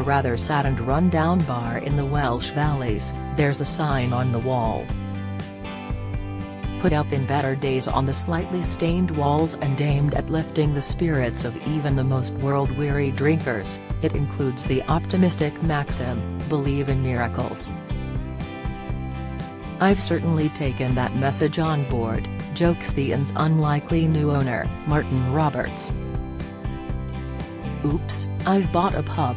a rather sad and run-down bar in the Welsh Valleys, there's a sign on the wall. Put up in better days on the slightly stained walls and aimed at lifting the spirits of even the most world-weary drinkers, it includes the optimistic maxim, "Believe in miracles." "I've certainly taken that message on board," jokes the inn's unlikely new owner, Martin Roberts. "Oops, I've bought a pub."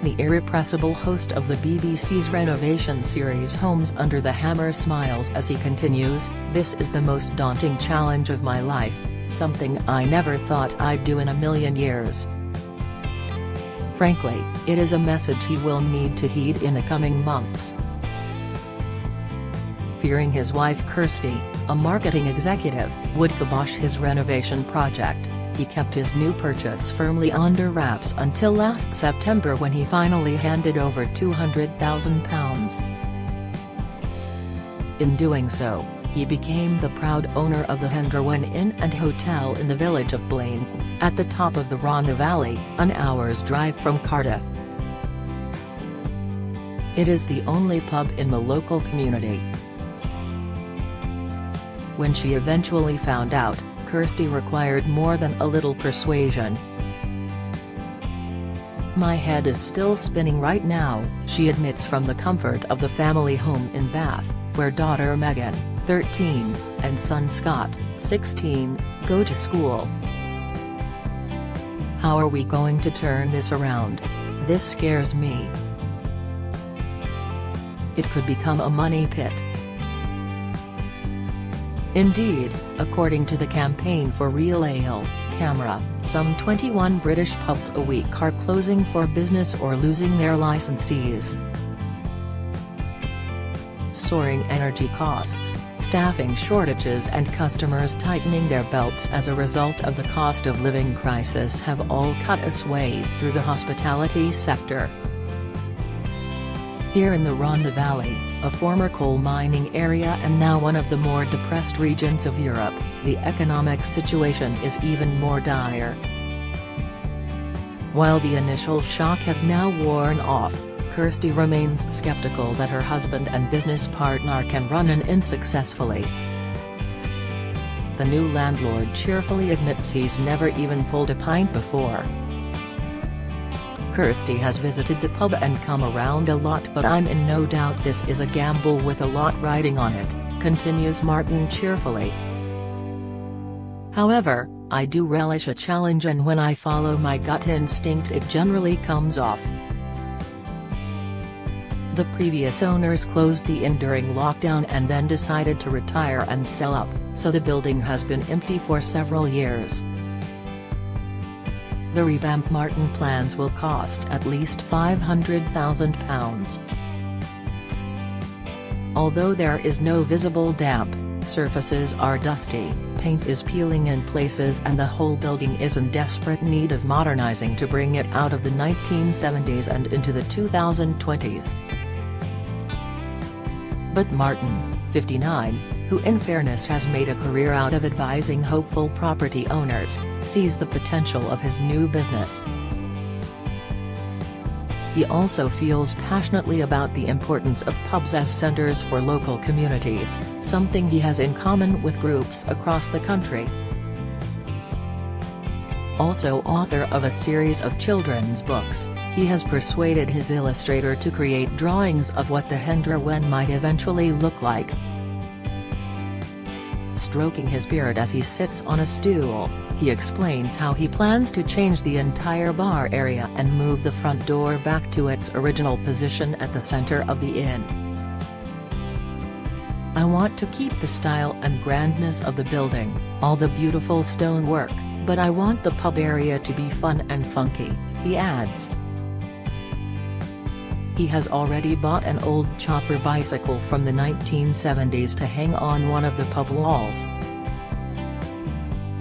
The irrepressible host of the BBC's renovation series Homes Under the Hammer smiles as he continues, "This is the most daunting challenge of my life, something I never thought I'd do in a million years." Frankly, it is a message he will need to heed in the coming months. Fearing his wife Kirsty, a marketing executive, would kibosh his renovation project, he kept his new purchase firmly under wraps until last September when he finally handed over £200,000. In doing so, he became the proud owner of the Henderwen Inn and Hotel in the village of Blaine, at the top of the Rhondda Valley, an hour's drive from Cardiff. It is the only pub in the local community. When she eventually found out, Kirsty required more than a little persuasion. "My head is still spinning right now," she admits from the comfort of the family home in Bath, where daughter Megan, 13, and son Scott, 16, go to school. "How are we going to turn this around? This scares me. It could become a money pit." Indeed, according to the Campaign for Real Ale, CAMRA, some 21 British pubs a week are closing for business or losing their licensees. Soaring energy costs, staffing shortages and customers tightening their belts as a result of the cost of living crisis have all cut a swathe through the hospitality sector. Here in the Rhondda Valley, a former coal mining area and now one of the more depressed regions of Europe, the economic situation is even more dire. While the initial shock has now worn off, Kirsty remains skeptical that her husband and business partner can run an inn successfully. The new landlord cheerfully admits he's never even pulled a pint before. "Kirsty has visited the pub and come around a lot, but I'm in no doubt this is a gamble with a lot riding on it," continues Martin cheerfully. "However, I do relish a challenge, and when I follow my gut instinct it generally comes off." The previous owners closed the inn during lockdown and then decided to retire and sell up, so the building has been empty for several years. The revamp Martin plans will cost at least £500,000. Although there is no visible damp, surfaces are dusty, paint is peeling in places and the whole building is in desperate need of modernizing to bring it out of the 1970s and into the 2020s. But Martin, 59, who in fairness has made a career out of advising hopeful property owners, sees the potential of his new business. He also feels passionately about the importance of pubs as centers for local communities, something he has in common with groups across the country. Also author of a series of children's books, he has persuaded his illustrator to create drawings of what the Henderwen might eventually look like. Stroking his beard as he sits on a stool, he explains how he plans to change the entire bar area and move the front door back to its original position at the center of the inn. "I want to keep the style and grandness of the building, all the beautiful stonework, but I want the pub area to be fun and funky," he adds. He has already bought an old chopper bicycle from the 1970s to hang on one of the pub walls.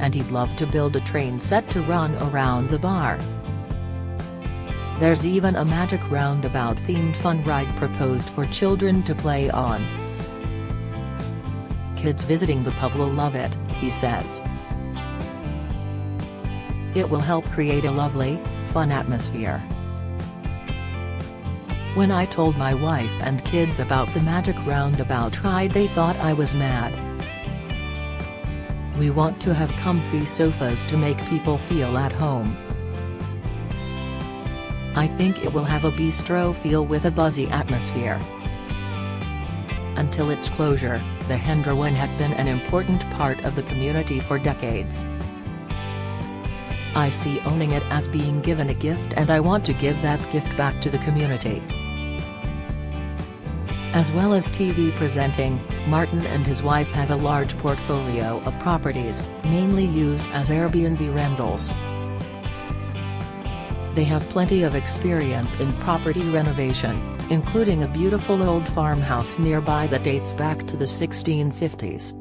And he'd love to build a train set to run around the bar. There's even a magic roundabout-themed fun ride proposed for children to play on. "Kids visiting the pub will love it," he says. "It will help create a lovely, fun atmosphere." When I told my wife and kids about the magic roundabout ride, they thought I was mad. We want to have comfy sofas to make people feel at home. I think it will have a bistro feel with a buzzy atmosphere. Until its closure, the Henderwen had been an important part of the community for decades. I see owning it as being given a gift, and I want to give that gift back to the community. As well as TV presenting, Martin and his wife have a large portfolio of properties, mainly used as Airbnb rentals. They have plenty of experience in property renovation, including a beautiful old farmhouse nearby that dates back to the 1650s.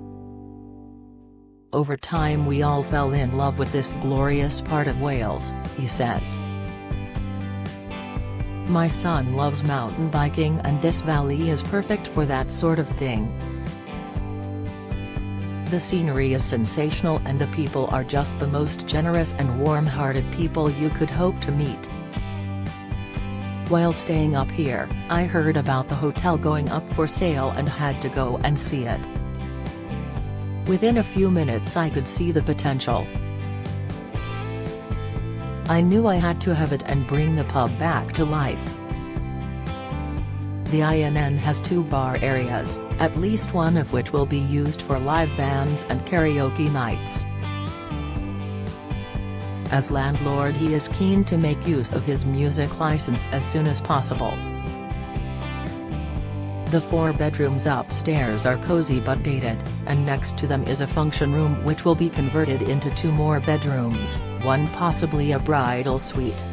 Over time we all fell in love with this glorious part of Wales, he says. My son loves mountain biking, and this valley is perfect for that sort of thing. The scenery is sensational and the people are just the most generous and warm-hearted people you could hope to meet. While staying up here, I heard about the hotel going up for sale and had to go and see it. Within a few minutes I could see the potential. I knew I had to have it and bring the pub back to life. The INN has 2 bar areas, at least one of which will be used for live bands and karaoke nights. As landlord, he is keen to make use of his music license as soon as possible. The 4 bedrooms upstairs are cozy but dated, and next to them is a function room which will be converted into 2 more bedrooms, one possibly a bridal suite.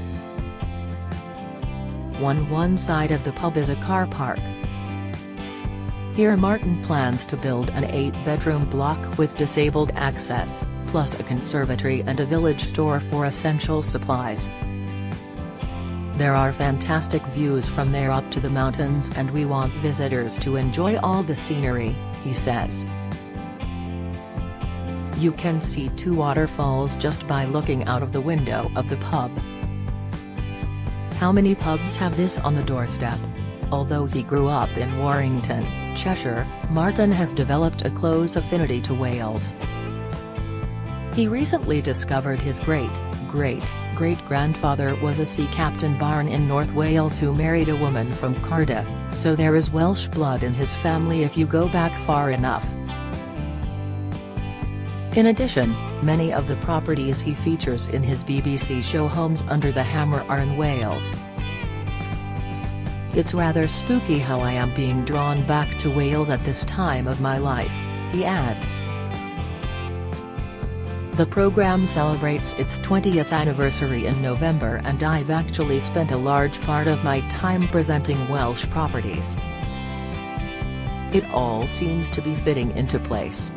One side of the pub is a car park. Here Martin plans to build an 8-bedroom block with disabled access, plus a conservatory and a village store for essential supplies. There are fantastic views from there up to the mountains, and we want visitors to enjoy all the scenery, he says. You can see 2 waterfalls just by looking out of the window of the pub. How many pubs have this on the doorstep? Although he grew up in Warrington, Cheshire, Martin has developed a close affinity to Wales. He recently discovered his great-great-great-grandfather was a sea captain Barn in North Wales who married a woman from Cardiff, so there is Welsh blood in his family if you go back far enough. In addition, many of the properties he features in his BBC show Homes Under the Hammer are in Wales. It's rather spooky how I am being drawn back to Wales at this time of my life, he adds. The programme celebrates its 20th anniversary in November, and I've actually spent a large part of my time presenting Welsh properties. It all seems to be fitting into place.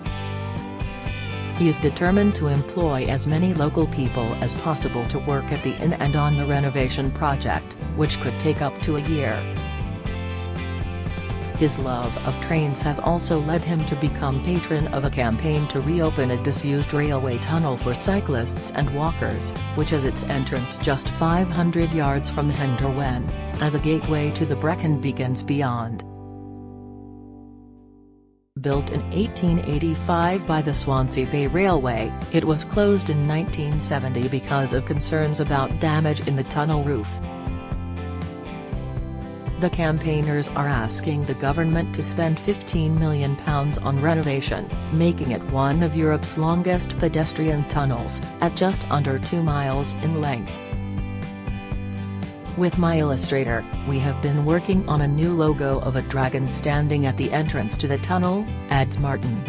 He is determined to employ as many local people as possible to work at the inn and on the renovation project, which could take up to a year. His love of trains has also led him to become patron of a campaign to reopen a disused railway tunnel for cyclists and walkers, which has its entrance just 500 yards from Henderwen, as a gateway to the Brecon Beacons beyond. Built in 1885 by the Swansea Bay Railway, it was closed in 1970 because of concerns about damage in the tunnel roof. The campaigners are asking the government to spend £15 million on renovation, making it one of Europe's longest pedestrian tunnels, at just under 2 miles in length. With my illustrator, we have been working on a new logo of a dragon standing at the entrance to the tunnel, adds Martin.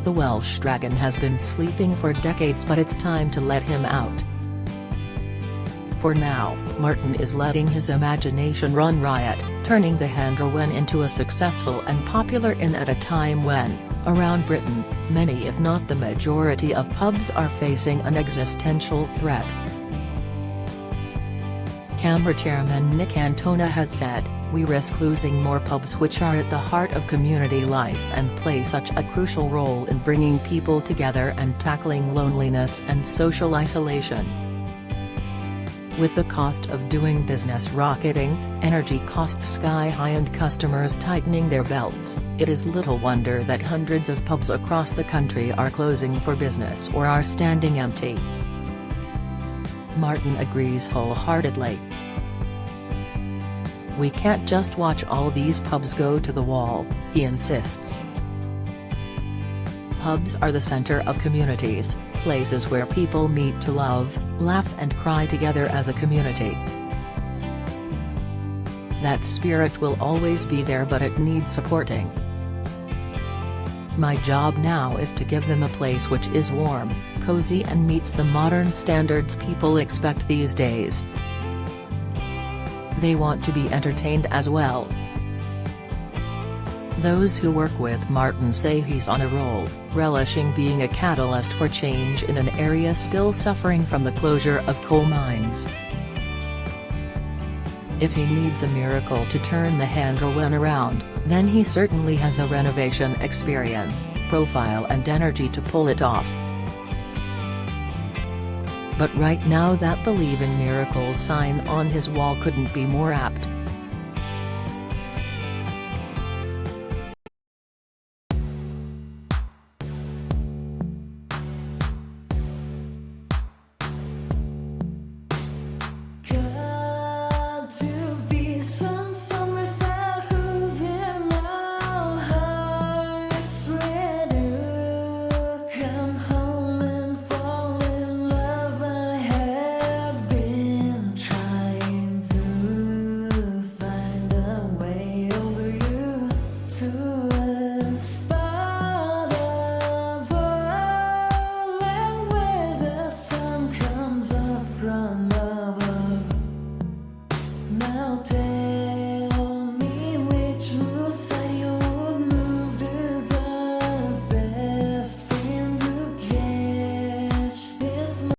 The Welsh dragon has been sleeping for decades, but it's time to let him out. For now, Martin is letting his imagination run riot, turning the Henderwen into a successful and popular inn at a time when, around Britain, many if not the majority of pubs are facing an existential threat. Camber chairman Nick Antona has said, "We risk losing more pubs which are at the heart of community life and play such a crucial role in bringing people together and tackling loneliness and social isolation." With the cost of doing business rocketing, energy costs sky high and customers tightening their belts, it is little wonder that hundreds of pubs across the country are closing for business or are standing empty. Martin agrees wholeheartedly. "We can't just watch all these pubs go to the wall," he insists. Pubs are the center of communities, places where people meet to love, laugh and cry together as a community. That spirit will always be there, but it needs supporting. "My job now is to give them a place which is warm, cozy and meets the modern standards people expect these days. They want to be entertained as well." Those who work with Martin say he's on a roll, relishing being a catalyst for change in an area still suffering from the closure of coal mines. If he needs a miracle to turn the handle around, then he certainly has the renovation experience, profile and energy to pull it off. But right now that "Believe in Miracles" sign on his wall couldn't be more apt. From above, now take